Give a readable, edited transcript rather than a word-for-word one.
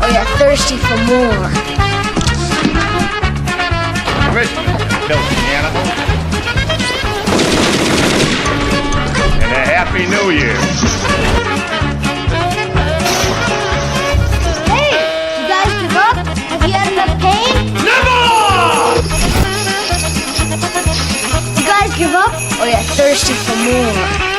or you're thirsty for more? Christmas, Anna. And a Happy New Year. Hey, you guys give up? Have you had enough pain? Never! You guys give up or you're thirsty for more?